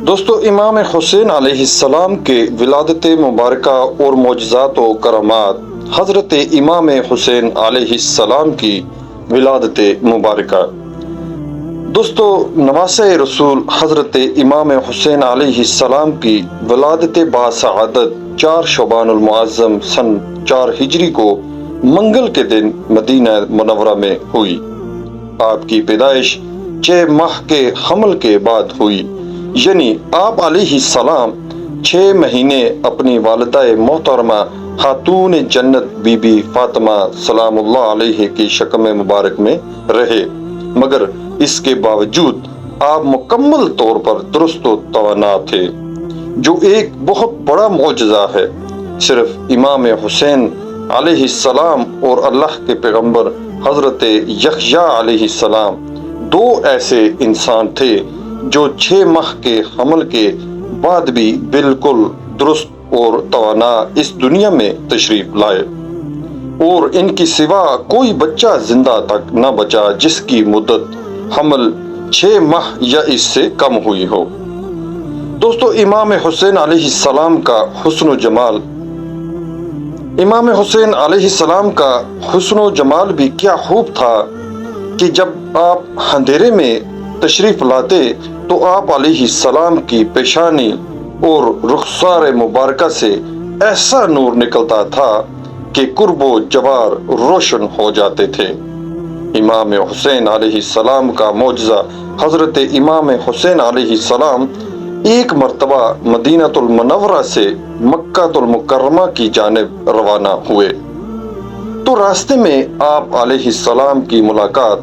دوستو، امام حسین علیہ السلام کے ولادت مبارکہ اور معجزات و کرامات، حضرت امام حسین علیہ السلام کی ولادت مبارکہ۔ دوستو، نواسۂ رسول حضرت امام حسین علیہ السلام کی ولادت باسعادت 4 شعبان المعظم سن 4 ہجری کو منگل کے دن مدینہ منورہ میں ہوئی۔ آپ کی پیدائش 6 ماہ کے حمل کے بعد ہوئی، یعنی آپ علیہ السلام 6 مہینے اپنی والدہ محترمہ خاتون جنت بی بی فاطمہ سلام اللہ علیہ کی شکم مبارک میں رہے، مگر اس کے باوجود آپ مکمل طور پر درست و توانا تھے، جو ایک بہت بڑا معجزہ ہے۔ صرف امام حسین علیہ السلام اور اللہ کے پیغمبر حضرت یحییٰ علیہ السلام 2 ایسے انسان تھے جو 6 ماہ کے حمل کے بعد بھی بالکل درست اور توانا اس دنیا میں تشریف لائے، اور ان کی سوا کوئی بچہ زندہ تک نہ بچا جس کی مدت حمل 6 ماہ یا اس سے کم ہوئی ہو۔ دوستو، امام حسین علیہ السلام کا حسن و جمال امام حسین علیہ السلام کا حسن و جمال بھی کیا خوب تھا کہ جب آپ اندھیرے میں تشریف لاتے تو آپ علیہ السلام کی پیشانی اور رخسار مبارکہ سے ایسا نور نکلتا تھا کہ قرب و جوار روشن ہو جاتے تھے۔ امام حسین علیہ السلام کا معجزہ حضرت امام حسین علیہ السلام ایک مرتبہ مدینہ المنورہ سے مکہ المکرمہ کی جانب روانہ ہوئے تو راستے میں آپ علیہ السلام کی ملاقات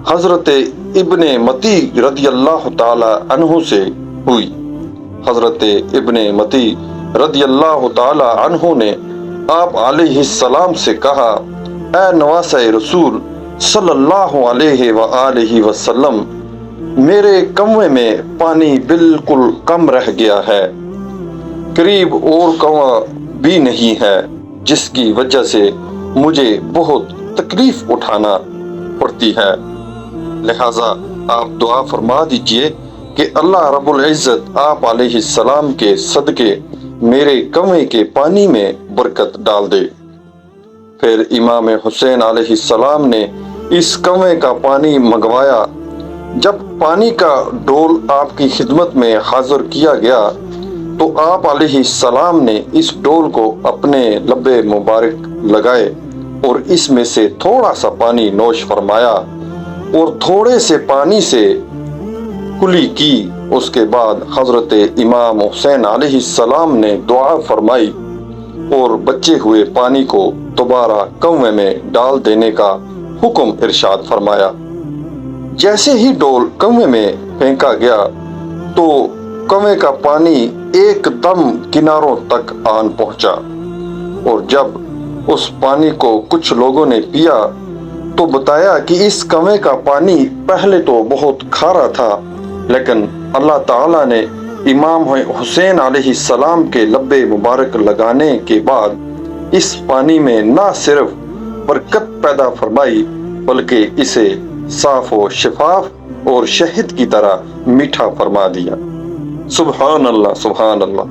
حضرت ابن متی رضی اللہ تعالی عنہ سے ہوئی۔ حضرت ابن متی رضی اللہ تعالی عنہ نے آپ علیہ السلام سے کہا، اے نواسۂ رسول صلی اللہ علیہ وآلہ وسلم، میرے کنویں میں پانی بالکل کم رہ گیا ہے، قریب اور کنواں بھی نہیں ہے، جس کی وجہ سے مجھے بہت تکلیف اٹھانا پڑتی ہے، لہٰذا آپ دعا فرما دیجئے کہ اللہ رب العزت آپ علیہ السلام کے صدقے میرے کنویں کے پانی میں برکت ڈال دے۔ پھر امام حسین علیہ السلام نے اس کنویں کا پانی منگوایا۔ جب پانی کا ڈول آپ کی خدمت میں حاضر کیا گیا تو آپ علیہ السلام نے اس ڈول کو اپنے لب مبارک لگائے اور اس میں سے تھوڑا سا پانی نوش فرمایا اور تھوڑے سے پانی سے کلی کی۔ اس کے بعد حضرت امام حسین علیہ السلام نے دعا فرمائی اور بچے ہوئے پانی کو دوبارہ کنویں میں ڈال دینے کا حکم ارشاد فرمایا۔ جیسے ہی ڈول کنویں میں پھینکا گیا تو کنویں کا پانی ایک دم کناروں تک آن پہنچا، اور جب اس پانی کو کچھ لوگوں نے پیا تو بتایا کہ اس کنویں کا پانی پہلے تو بہت کھارا تھا، لیکن اللہ تعالیٰ نے امام حسین علیہ السلام کے لب مبارک لگانے کے بعد اس پانی میں نہ صرف برکت پیدا فرمائی بلکہ اسے صاف و شفاف اور شہد کی طرح میٹھا فرما دیا۔ سبحان اللہ، سبحان اللہ۔